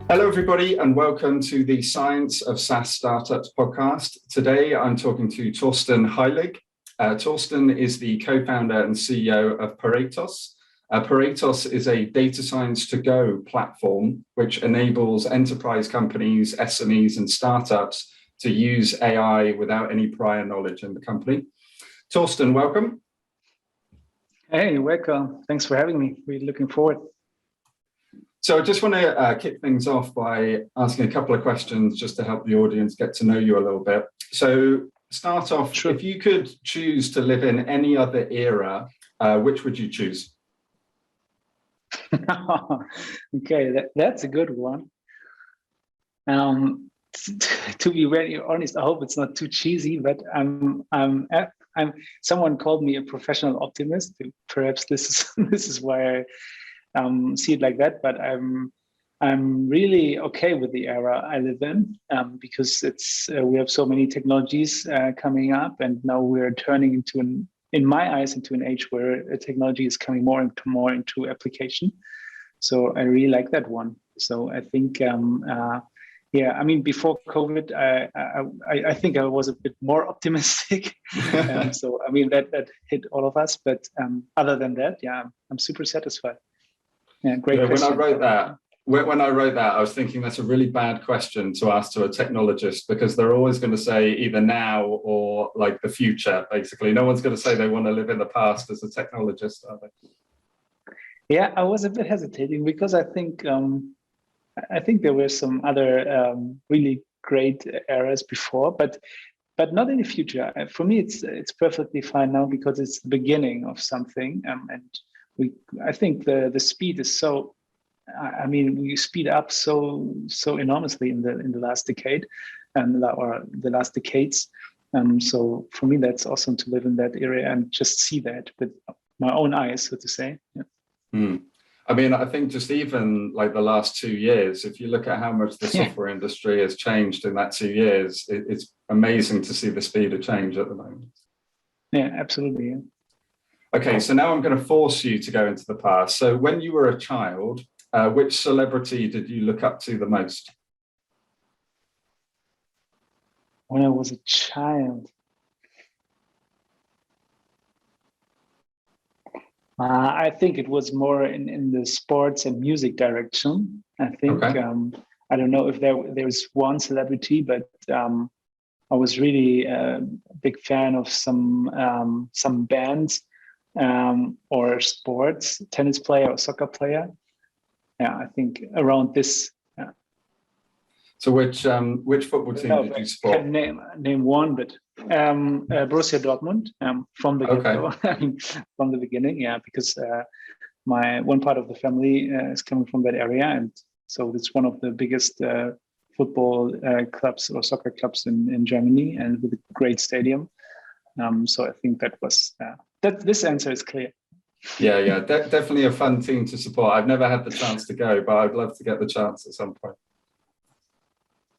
Hello, everybody, and welcome to the Science of SaaS Startups podcast. Today, I'm talking to Thorsten Heilig. Thorsten is the co-founder and CEO of Paretos. Paretos is a data science to-go platform which enables enterprise companies, SMEs, and startups to use AI without any prior knowledge in the company. Thorsten, welcome. Hey, welcome. Thanks for having me. We're looking forward. So I just want to kick things off by asking a couple of questions just to help the audience get to know you a little bit. So start off, sure. If you could choose to live in any other era, which would you choose? Okay, that's a good one. To be very honest, I hope it's not too cheesy, but someone called me a professional optimist. Perhaps this is why I see it like that, but I'm really okay with the era I live in because we have so many technologies coming up, and now we're turning in my eyes, into an age where technology is coming more into application. So I really like that one. So I think, before COVID, I think I was a bit more optimistic. So I mean that hit all of us, but other than that, I'm super satisfied. Yeah, great question. When I wrote that, I was thinking that's a really bad question to ask to a technologist, because they're always going to say either now or like the future, basically. No one's going to say they want to live in the past as a technologist, are they? Yeah, I was a bit hesitating because I think there were some other really great eras before, but not in the future. For me, it's perfectly fine now because it's the beginning of something, I think the speed is so. I mean, we speed up so enormously in the last decade, or the last decades. So for me, that's awesome to live in that area and just see that with my own eyes, so to say. Yeah. I mean, I think just even like the last 2 years, if you look at how much the software industry has changed in that 2 years, it's amazing to see the speed of change at the moment. Yeah, absolutely. Yeah. Okay, so now I'm going to force you to go into the past. So when you were a child, which celebrity did you look up to the most? When I was a child, I think it was more in the sports and music direction. I think, okay. I don't know if there's one celebrity, but I was really a big fan of some bands. Or sports, tennis player or soccer player. Yeah, I think around this. Yeah. So which football team did you support? I can name one, but Borussia Dortmund from the get-go. I mean, from the beginning, yeah, because my one part of the family is coming from that area, and so it's one of the biggest football clubs or soccer clubs in Germany, and with a great stadium. So I think that was. This answer is clear. Yeah, definitely a fun team to support. I've never had the chance to go, but I'd love to get the chance at some point.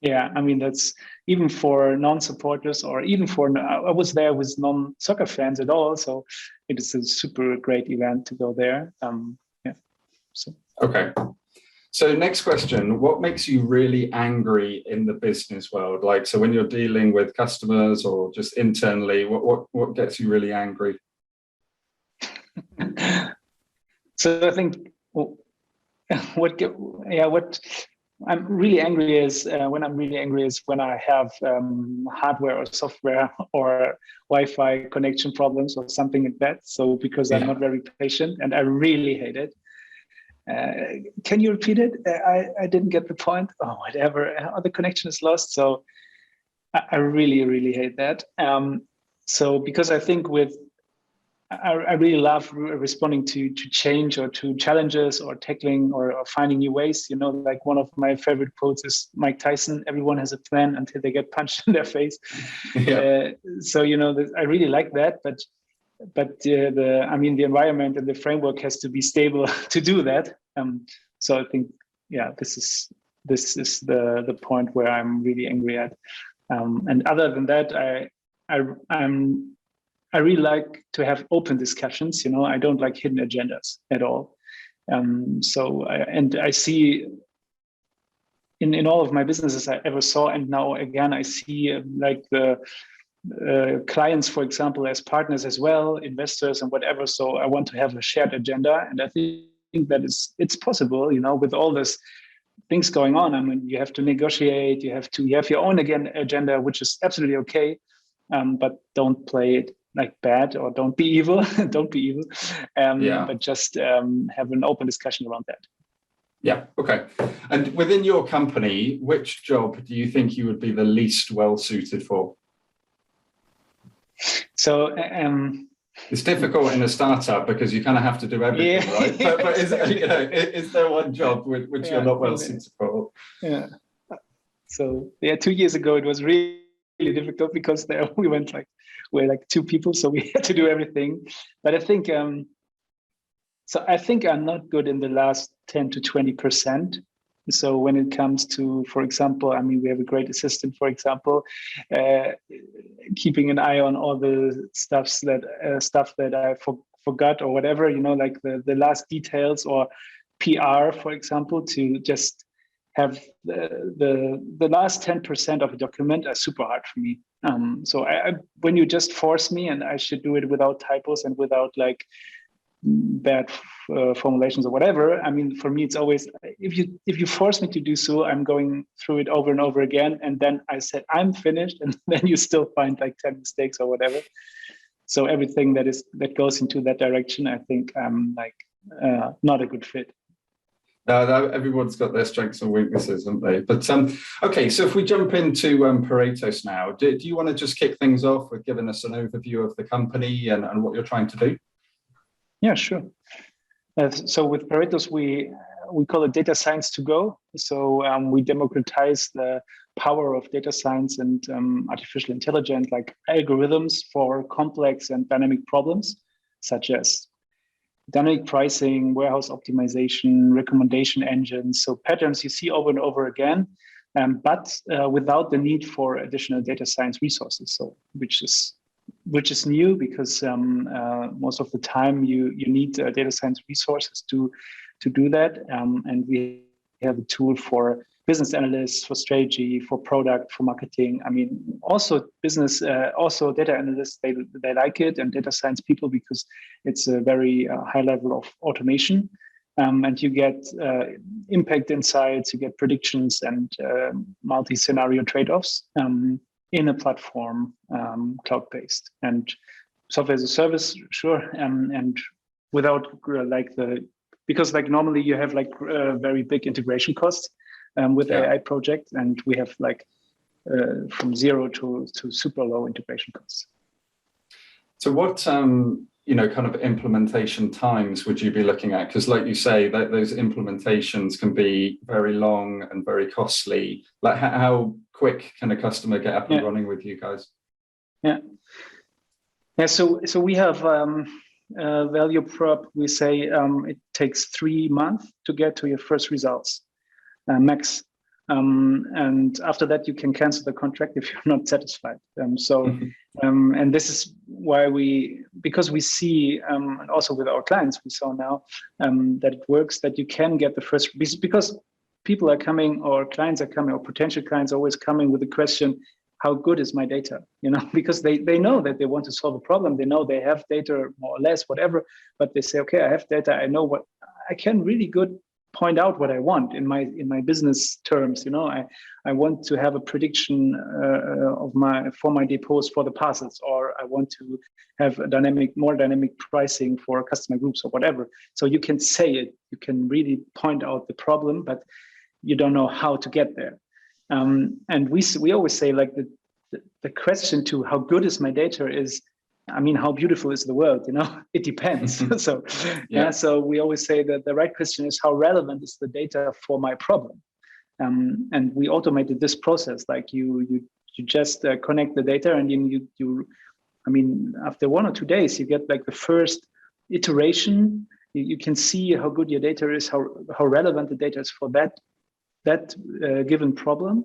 Yeah, I mean, that's even for non-supporters, or even I was there with non-soccer fans at all, so it is a super great event to go there. So. Okay. So next question, what makes you really angry in the business world? Like, so when you're dealing with customers or just internally, what gets you really angry? So I think what I'm really angry is when I have hardware or software or Wi-Fi connection problems or something like that. So because I'm not very patient, and I really hate it. Can you repeat it? I didn't get the point. Oh, whatever. The connection is lost. So I really, really hate that. So because I think I really love responding to change or to challenges or tackling or finding new ways. You know, like one of my favorite quotes is Mike Tyson: "Everyone has a plan until they get punched in their face." Yeah. So you know, I really like that, but the environment and the framework has to be stable to do that. So I think, yeah, this is the point where I'm really angry at. And other than that, I really like to have open discussions. You know, I don't like hidden agendas at all. I see in all of my businesses I ever saw, and now again I see like the clients, for example, as partners as well, investors and whatever. So I want to have a shared agenda, and I think that it's possible, with all this things going on. I mean, you have to negotiate, you have your own agenda, which is absolutely okay, but don't play it like bad, or don't be evil. Don't be evil, but just have an open discussion around that. Yeah. Okay. And within your company, which job do you think you would be the least well suited for? So it's difficult in a startup because you kind of have to do everything, right? But is there one job which you're not well suited for? Yeah. So 2 years ago it was really difficult because there we're like two people, so we had to do everything. But I think I think I'm not good in the last 10 to 20%. So when it comes to, for example, I mean, we have a great assistant, for example, keeping an eye on all the stuff that I forgot or whatever, like the last details, or PR, for example, to just have the last 10% of a document are super hard for me. So when you just force me, and I should do it without typos and without like bad formulations or whatever. I mean, for me, it's always, if you force me to do so, I'm going through it over and over again. And then I said, I'm finished. And then you still find like 10 mistakes or whatever. So everything that goes into that direction, I think I'm like not a good fit. Everyone's got their strengths and weaknesses, haven't they? But okay, so if we jump into Paretos now, do you want to just kick things off with giving us an overview of the company and what you're trying to do? Yeah, sure. So with Paretos, we call it data science to go. So we democratize the power of data science and artificial intelligence, like algorithms for complex and dynamic problems, such as dynamic pricing, warehouse optimization, recommendation engines. So patterns you see over and over again, but without the need for additional data science resources. So which is new, because most of the time you need data science resources to do that. And we have a tool for business analysts, for strategy, for product, for marketing. I mean, also business, also data analysts, they like it, and data science people, because it's a very high level of automation. And you get impact insights, you get predictions and multi-scenario trade-offs in a platform, cloud-based, and software as a service, sure, and without because like normally you have like very big integration costs with AI projects, and we have like from zero to super low integration costs. So what kind of implementation times would you be looking at? Because like you say, that those implementations can be very long and very costly. Like how quick can a customer get up and running with you guys? Yeah. So we have value prop. We say it takes 3 months to get to your first results, max. And after that, you can cancel the contract if you're not satisfied. And this is why because we see, and also with our clients, we saw now that it works, that you can get the first, because people are coming, or clients are coming, or potential clients are always coming with the question, how good is my data? Because they know that they want to solve a problem. They know they have data, more or less, whatever, but they say, okay, I have data. I know what I can really good point out what I want in my business terms. I want to have a prediction for my depots for the parcels, or I want to have a more dynamic pricing for customer groups or whatever. So you can say it, you can really point out the problem, but you don't know how to get there. And we always say, like, the question to how good is my data is, I mean, how beautiful is the world? It depends. So so we always say that the right question is, how relevant is the data for my problem? And we automated this process. Like you just connect the data, and you I mean, after 1 or 2 days, you get like the first iteration. You can see how good your data is, how relevant the data is for that given problem.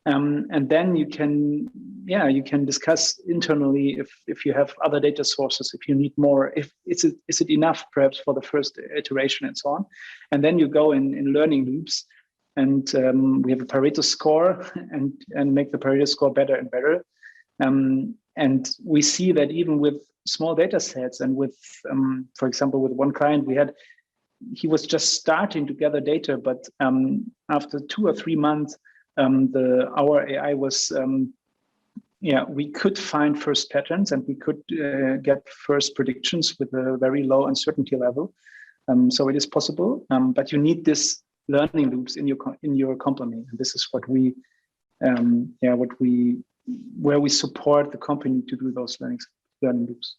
And then you can discuss internally if you have other data sources, if you need more, is it enough perhaps for the first iteration, and so on. And then you go in learning loops and we have a Pareto score and make the Pareto score better and better. And we see that even with small data sets and with, for example, with one client he was just starting to gather data, but after 2 or 3 months, our AI was, we could find first patterns and we could get first predictions with a very low uncertainty level. So it is possible, but you need this learning loops in your company. And this is what we, where we support the company to do those learning loops.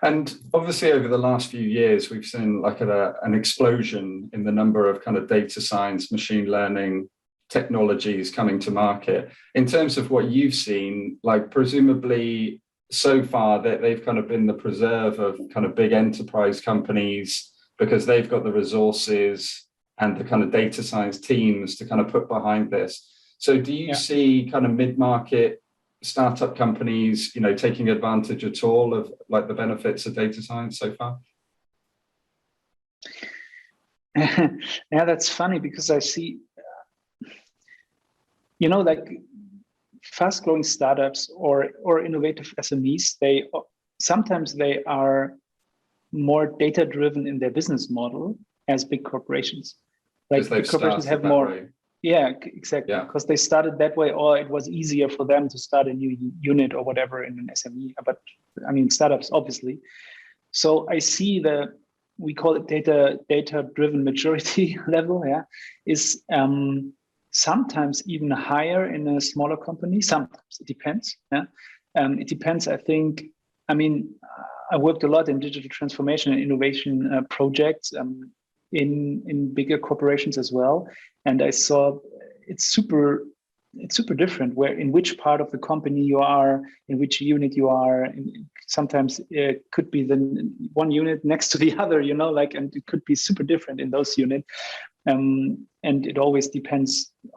And obviously, over the last few years, we've seen like an explosion in the number of kind of data science, machine learning technologies coming to market. In terms of what you've seen, like presumably so far that they've kind of been the preserve of kind of big enterprise companies because they've got the resources and the kind of data science teams to kind of put behind this. So do you see kind of mid-market startup companies, taking advantage at all of like the benefits of data science so far? Yeah, that's funny because I see, like fast-growing startups or innovative SMEs, sometimes they are more data-driven in their business model as big corporations. Like big corporations have more. Way. Yeah, exactly. Because they started that way, or it was easier for them to start a new unit or whatever in an SME. But I mean, startups, obviously. So I see we call it data-driven maturity level. Yeah, is sometimes even higher in a smaller company. Sometimes it depends. Yeah, it depends. I think. I mean, I worked a lot in digital transformation and innovation projects. In bigger corporations as well, and I saw it's super different in which part of the company you are, in which unit you are. Sometimes it could be the one unit next to the other, and it could be super different in those units. And it always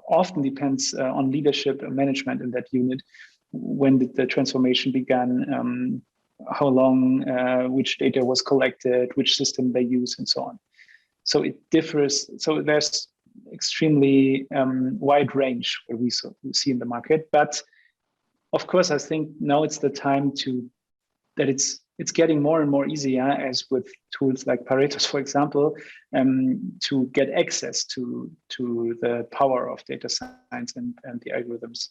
often depends on leadership and management in that unit. When did the transformation began? How long? Which data was collected? Which system they use, and so on. So it differs. So there's extremely wide range what we see in the market. But of course, I think now it's the time that it's getting more and more easier, as with tools like Paretos, for example, to get access to the power of data science and the algorithms.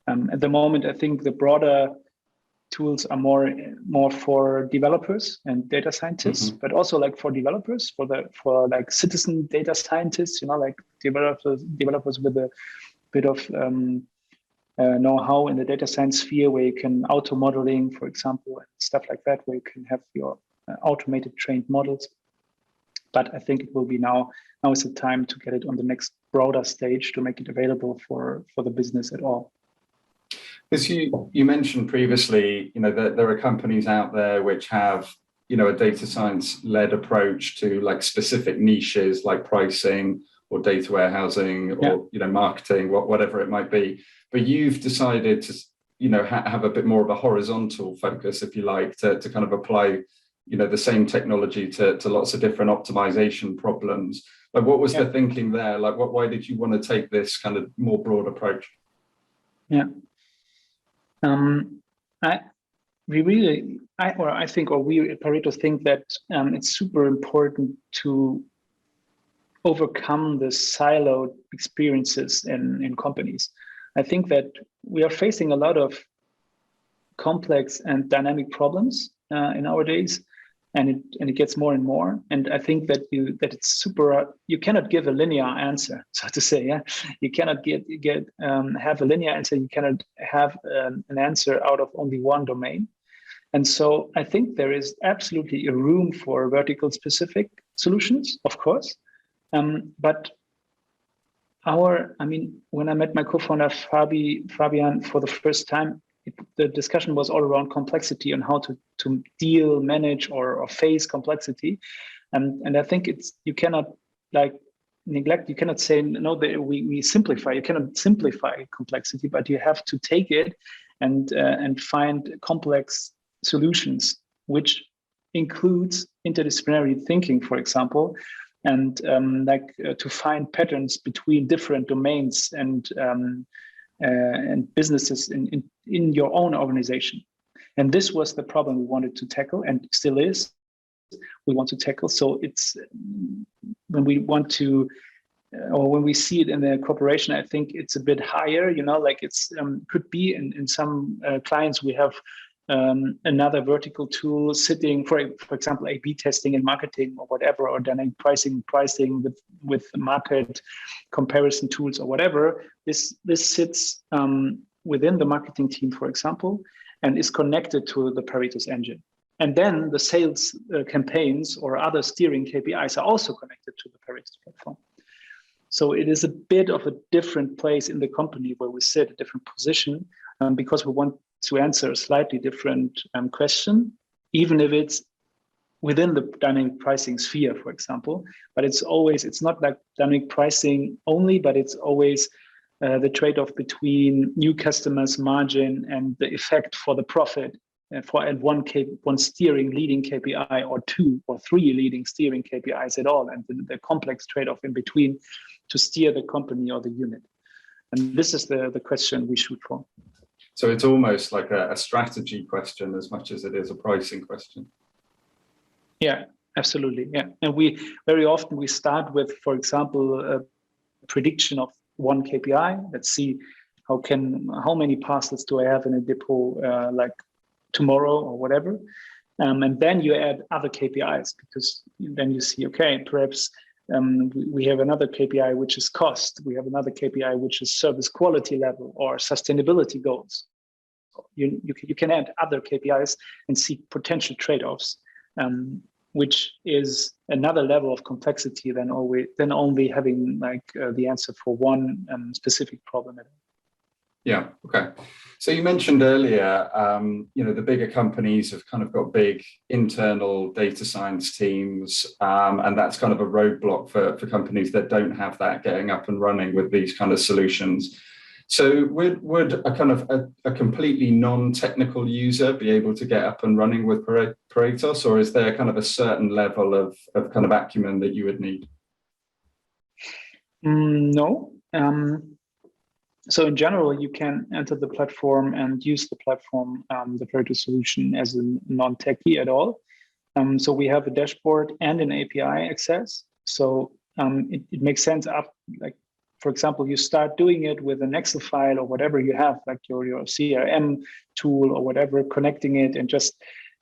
At the moment, I think the broader tools are more for developers and data scientists, but also like for developers, for like citizen data scientists, like developers with a bit of know-how in the data science sphere, where you can auto modeling, for example, and stuff like that, where you can have your automated trained models. But I think it will be now is the time to get it on the next broader stage to make it available for the business at all. As you mentioned previously, that there are companies out there which have, a data science-led approach to like specific niches like pricing or data warehousing or, marketing, whatever it might be. But you've decided to, have a bit more of a horizontal focus, if you like, to kind of apply, the same technology to lots of different optimization problems. Like, what was the thinking there? Like, why did you want to take this kind of more broad approach? Yeah. We at Pareto think that it's super important to overcome the siloed experiences in companies. I think that we are facing a lot of complex and dynamic problems in our days, and it gets more and more. And I think that it's super. You cannot give a linear answer, so to say. Yeah, you cannot have a linear answer. You cannot have an answer out of only one domain. And so I think there is absolutely a room for vertical specific solutions, of course. But when I met my co-founder Fabian for the first time, the discussion was all around complexity and how to deal, manage, or face complexity, and I think you cannot neglect. You cannot say no. We simplify. You cannot simplify complexity, but you have to take it and find complex solutions, which includes interdisciplinary thinking, for example, to find patterns between different domains and businesses in your own organization. And this was the problem we wanted to tackle, and still is. We want to tackle. So it's when we want to, or when we see it in the corporation, I think it's a bit higher. Like it's could be in some clients we have another vertical tool sitting, for example, A/B testing in marketing or whatever, or dynamic pricing with market comparison tools or whatever. This sits within the marketing team, for example, and is connected to the Paretos engine. And then the sales campaigns or other steering KPIs are also connected to the Paretos platform. So it is a bit of a different place in the company where we sit, a different position, because we want to answer a slightly different question, even if it's within the dynamic pricing sphere, for example. But it's not like dynamic pricing only, but it's always the trade-off between new customers, margin, and the effect for the profit for one steering leading KPI, or 2 or 3 leading steering KPIs at all, and the complex trade-off in between to steer the company or the unit. And this is the question we shoot for. So it's almost like a strategy question as much as it is a pricing question. Yeah, absolutely. Yeah, and we very often start with, for example, a prediction of one KPI. Let's see how many parcels do I have in a depot like tomorrow or whatever, and then you add other KPIs, because then you see, okay, perhaps we have another KPI which is cost. We have another KPI which is service quality level or sustainability goals. You can add other KPIs and see potential trade-offs, which is another level of complexity than only having like the answer for one specific problem. Yeah. Okay. So you mentioned earlier, the bigger companies have kind of got big internal data science teams, and that's kind of a roadblock for companies that don't have that getting up and running with these kind of solutions. So would a kind of a completely non-technical user be able to get up and running with Paretos, or is there kind of a certain level of kind of acumen that you would need? No. So in general, you can enter the platform and use the platform, the Paretos solution, as a non-techie at all. So we have a dashboard and an API access. So it makes sense like, for example, you start doing it with an Excel file or whatever you have, like your CRM tool or whatever, connecting it and just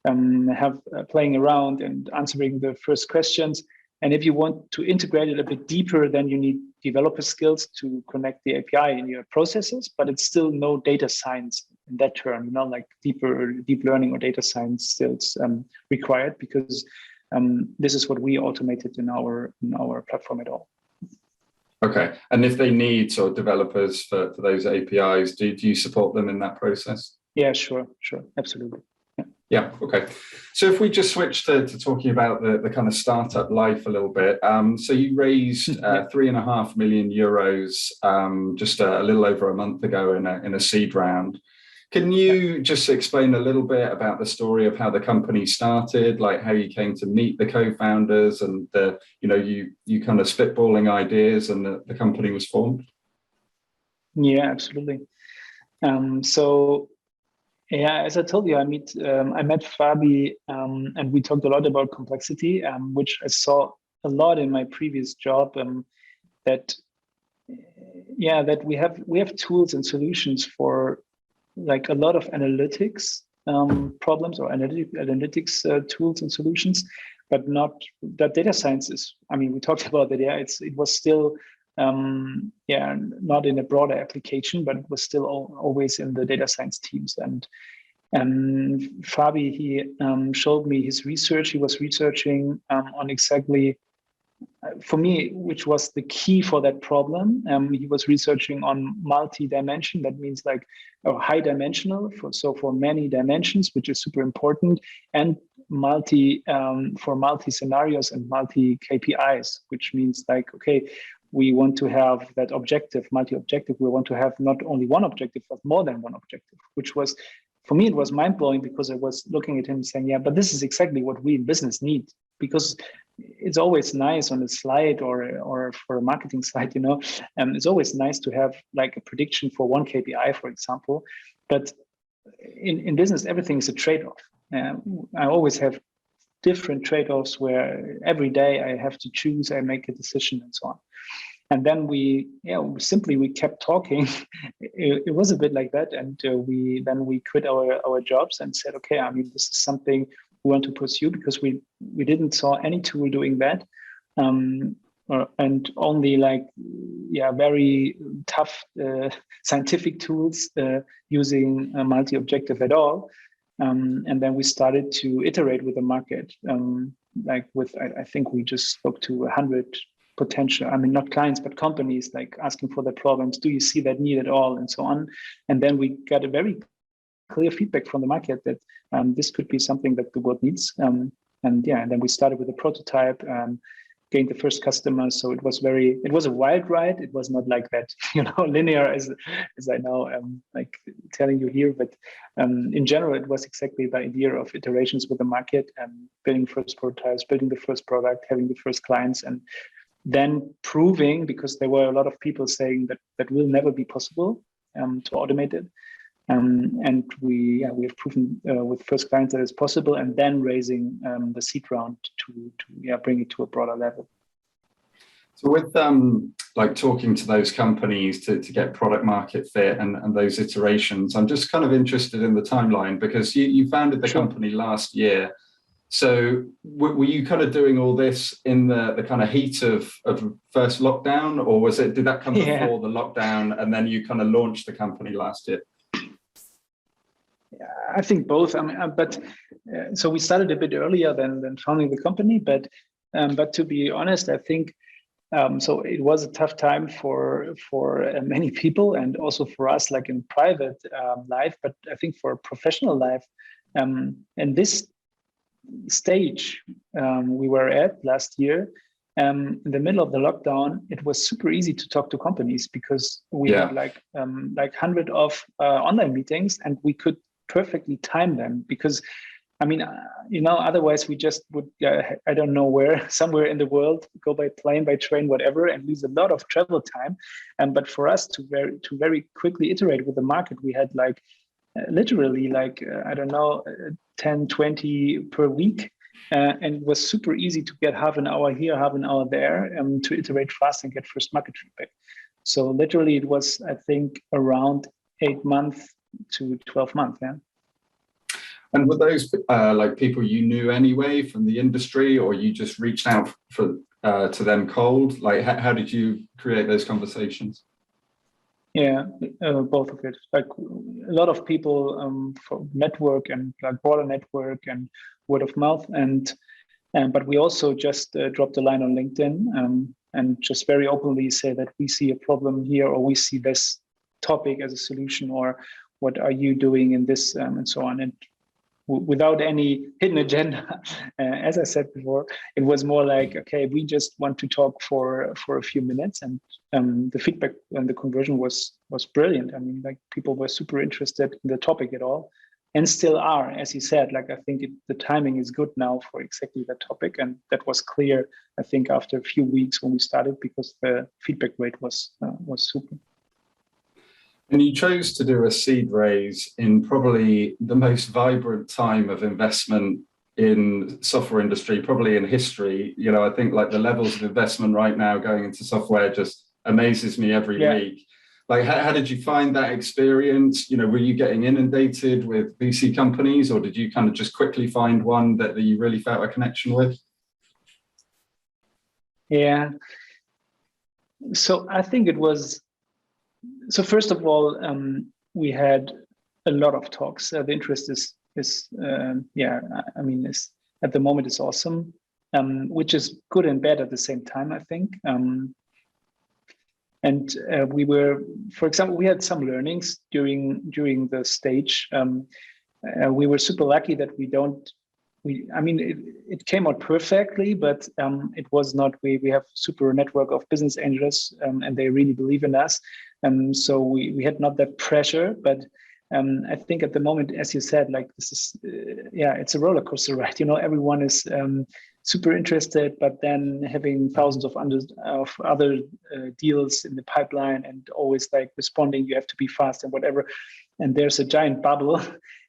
playing around and answering the first questions. And if you want to integrate it a bit deeper, then you need developer skills to connect the API in your processes, but it's still no data science in that term, like deep learning or data science skills required, because this is what we automated in our platform at all. Okay. And if they need sort of developers for those APIs, do you support them in that process? Yeah, sure. Absolutely. Yeah. Okay. So if we just switch to talking about the kind of startup life a little bit. So you raised 3.5 million euros just a little over a month ago in a seed round. Can you just explain a little bit about the story of how the company started, like how you came to meet the co-founders and you kind of spitballing ideas and the company was formed? Yeah, absolutely. Yeah, as I told you, I met Fabi, and we talked a lot about complexity, which I saw a lot in my previous job. That we have tools and solutions for like a lot of analytics problems or analytics tools and solutions, but not that data science is. I mean, we talked about that. Yeah, it was still. Not in a broader application, but it was still always in the data science teams. And Fabi, he showed me his research. He was researching on exactly, for me, which was the key for that problem. He was researching on multi-dimension. That means like high dimensional, for many dimensions, which is super important, and for multi scenarios and multi KPIs, which means like, okay, we want to have that objective, multi-objective. We want to have not only one objective, but more than one objective, which was, for me, it was mind-blowing, because I was looking at him saying, yeah, but this is exactly what we in business need, because it's always nice on a slide or for a marketing slide, it's always nice to have like a prediction for one KPI, for example. But in business, everything is a trade-off. I always have different trade-offs where every day I have to choose, I make a decision and so on. And then we kept talking. It was a bit like that. And we quit our jobs and said, okay, I mean, this is something we want to pursue because we didn't saw any tool doing that. And only like, very tough scientific tools using multi-objective at all. And then we started to iterate with the market. I think we just spoke to 100 potential, I mean, not clients, but companies, like asking for their problems. Do you see that need at all? And so on. And then we got a very clear feedback from the market that this could be something that the world needs. And then we started with a prototype, gained the first customers. So it was a wild ride. It was not like that, linear as I now like telling you here. But in general, it was exactly the idea of iterations with the market and building first prototypes, building the first product, having the first clients, and then proving, because there were a lot of people saying that will never be possible to automate it. And we have proven with first clients that it's possible, and then raising the seed round to bring it to a broader level. So with like talking to those companies to get product market fit and those iterations, I'm just kind of interested in the timeline, because you founded the company last year. So were you kind of doing all this in the kind of heat of first lockdown, or did that come before the lockdown and then you kind of launched the company last year? I think both. I mean, so we started a bit earlier than founding the company, but to be honest, I think so it was a tough time for many people, and also for us, like in private life. But I think for professional life, and this stage we were at last year, in the middle of the lockdown, it was super easy to talk to companies because we had like 100 of online meetings, and we could perfectly time them, because I mean, otherwise we just would, I don't know where, somewhere in the world, go by plane, by train, whatever, and lose a lot of travel time. But for us to very quickly iterate with the market, we had like literally like, 10, 20 per week. And it was super easy to get half an hour here, half an hour there, to iterate fast and get first market feedback. So literally it was, I think, around 8 months to 12 months. Yeah. And were those like people you knew anyway from the industry, or you just reached out to them cold? Like, how did you create those conversations? Yeah, both of it. Like a lot of people from network and like broader network and word of mouth, but we also just dropped a line on LinkedIn and just very openly say that we see a problem here, or we see this topic as a solution, or what are you doing in this, and so on. And without any hidden agenda, as I said before, it was more like, okay, we just want to talk for a few minutes, and the feedback and the conversion was brilliant. I mean, like people were super interested in the topic at all, and still are, as you said. Like I think the timing is good now for exactly that topic, and that was clear, I think, after a few weeks when we started, because the feedback rate was super. And you chose to do a seed raise in probably the most vibrant time of investment in software industry, probably in history. I think like the levels of investment right now going into software just amazes me every week. Like, how did you find that experience? Were you getting inundated with VC companies, or did you kind of just quickly find one that you really felt a connection with? Yeah. So I think it was, so first of all, we had a lot of talks. The interest is at the moment is awesome, which is good and bad at the same time, I think. And we were, for example, we had some learnings during the stage. We were super lucky that it came out perfectly, but it was not, we have super network of business angels, and they really believe in us. So we had not that pressure, but I think at the moment, as you said, like this is, it's a roller coaster ride. Everyone is super interested, but then having thousands of other deals in the pipeline and always like responding, you have to be fast and whatever. And there's a giant bubble.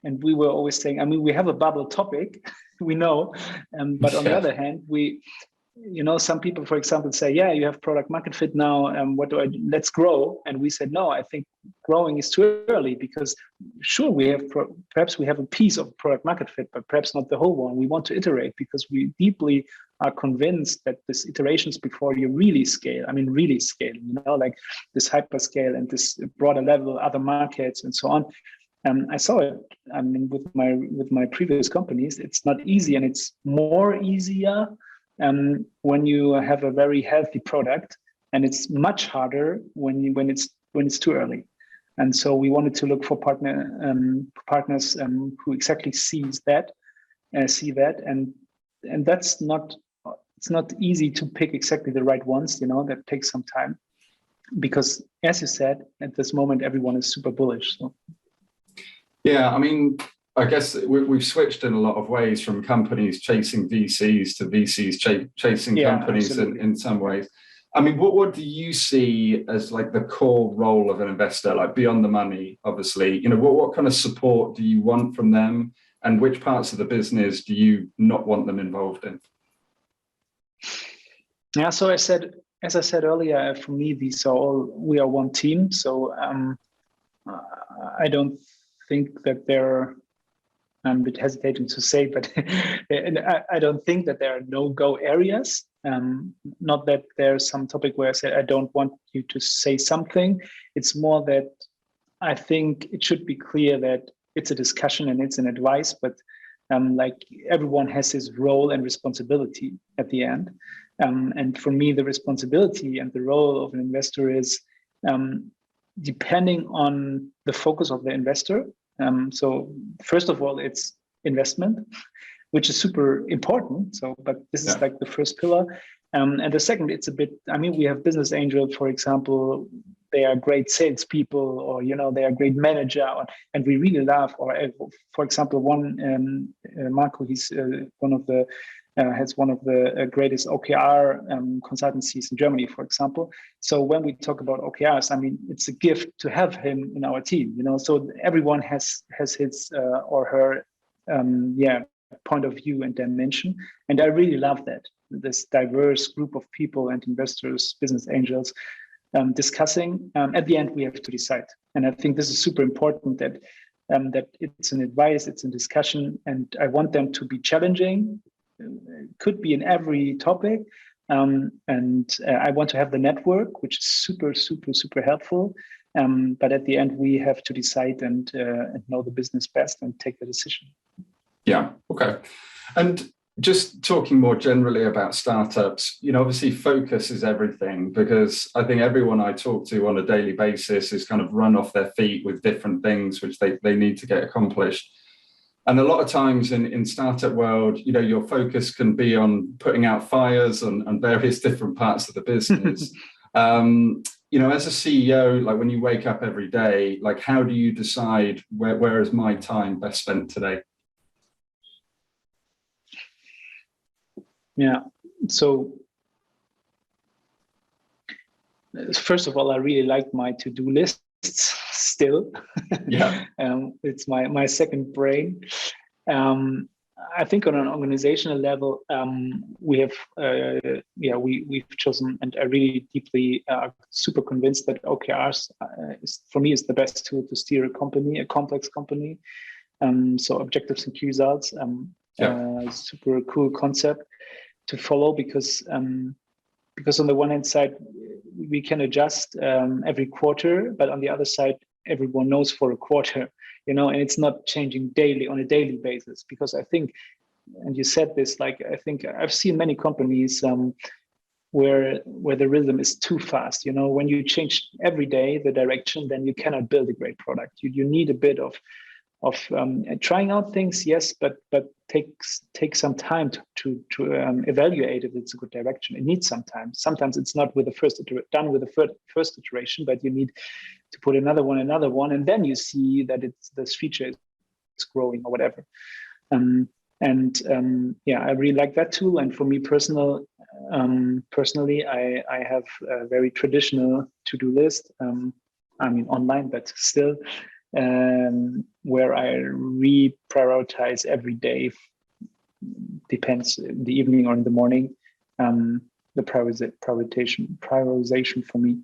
And we were always saying, I mean, we have a bubble topic, we know, but on the other hand, some people, for example, say, yeah, you have product market fit now. Let's grow. And we said, no, I think growing is too early because sure, we have, perhaps we have a piece of product market fit, but perhaps not the whole one. We want to iterate because we deeply are convinced that this iterations before you really scale, like this hyperscale and this broader level, other markets and so on. I saw it, with my previous companies, it's not easy and it's more easier when you have a very healthy product, and it's much harder when it's too early. And so we wanted to look for partners who exactly see that, and that's not, it's not easy to pick exactly the right ones. That takes some time, because as you said, at this moment everyone is super bullish. So. Yeah, I mean, I guess we've switched in a lot of ways from companies chasing VCs to VCs chasing companies in some ways. I mean, what do you see as like the core role of an investor, like beyond the money, obviously? What kind of support do you want from them, and which parts of the business do you not want them involved in? Yeah, so as I said earlier, for me, we are one team. So I don't think that they're, I'm a bit hesitating to say, but I don't think that there are no-go areas. Not that there's some topic where I say, I don't want you to say something. It's more that I think it should be clear that it's a discussion and it's an advice, but like everyone has his role and responsibility at the end. And for me, the responsibility and the role of an investor is depending on the focus of the investor. So first of all, it's investment, which is super important. So, but this is like the first pillar. And the second, it's a bit, we have business angels, for example, they are great salespeople, or, they are great manager, and we really love, or for example, Marco, he's has one of the greatest OKR consultancies in Germany, for example. So when we talk about OKRs, it's a gift to have him in our team, so everyone has his or her point of view and dimension. And I really love that, this diverse group of people and investors, business angels, discussing. At the end, we have to decide. And I think this is super important, that it's an advice, it's a discussion, and I want them to be challenging. Could be in every topic, and I want to have the network, which is super, super, super helpful. But at the end, we have to decide and know the business best and take the decision. Yeah. Okay. And just talking more generally about startups, obviously focus is everything, because I think everyone I talk to on a daily basis is kind of run off their feet with different things which they need to get accomplished. And a lot of times in startup world, your focus can be on putting out fires on various different parts of the business. As a CEO, like when you wake up every day, like how do you decide where is my time best spent today? Yeah. So first of all, I really like my to-do lists still. Yeah. It's my second brain. I think on an organizational level, we have we've chosen, and I really deeply super convinced that OKRs for me is the best tool to steer a company, a complex company. So objectives and key results, super cool concept to follow, because on the one hand side we can adjust every quarter, but on the other side everyone knows for a quarter, and it's not changing daily on a daily basis. Because I think, and you said this, like I think I've seen many companies where the rhythm is too fast. When you change every day the direction, then you cannot build a great product. You need a bit of trying out things, yes, but take some time to evaluate if it's a good direction. It needs some time. Sometimes it's not with the done with the first iteration, but you need to put another one, and then you see that this feature is growing or whatever. I really like that tool. And for me personally, I have a very traditional to-do list. Online, but still, where I reprioritize every day, depends in the evening or in the morning, the prioritization for me.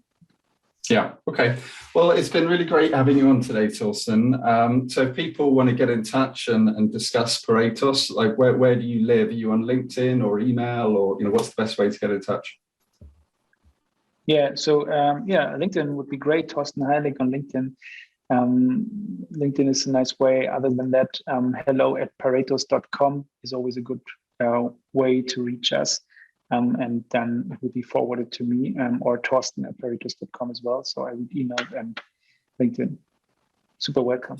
Yeah, okay. Well, it's been really great having you on today, Thorsten. So if people want to get in touch and discuss Paretos, like where do you live? Are you on LinkedIn or email, or what's the best way to get in touch? Yeah, so LinkedIn would be great. Thorsten Heilig on LinkedIn. LinkedIn is a nice way. Other than that, hello@paretos.com is always a good way to reach us. And then it will be forwarded to me, or Thorsten@paretos.com as well. So I would email and LinkedIn. Super welcome.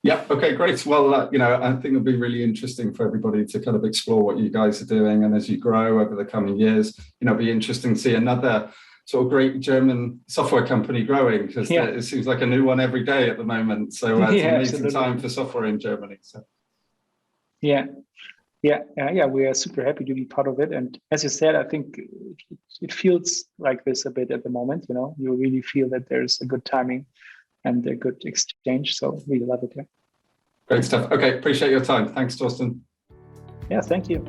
Yeah. Okay. Great. Well, I think it'll be really interesting for everybody to kind of explore what you guys are doing, and as you grow over the coming years, it'll be interesting to see another sort of great German software company growing, because it seems like a new one every day at the moment. So it's an amazing absolutely. time for software in Germany. So. Yeah, we are super happy to be part of it. And as you said, I think it feels like this a bit at the moment. You really feel that there's a good timing and a good exchange. So we love it. Yeah. Great stuff. Okay, appreciate your time. Thanks, Thorsten. Yeah, thank you.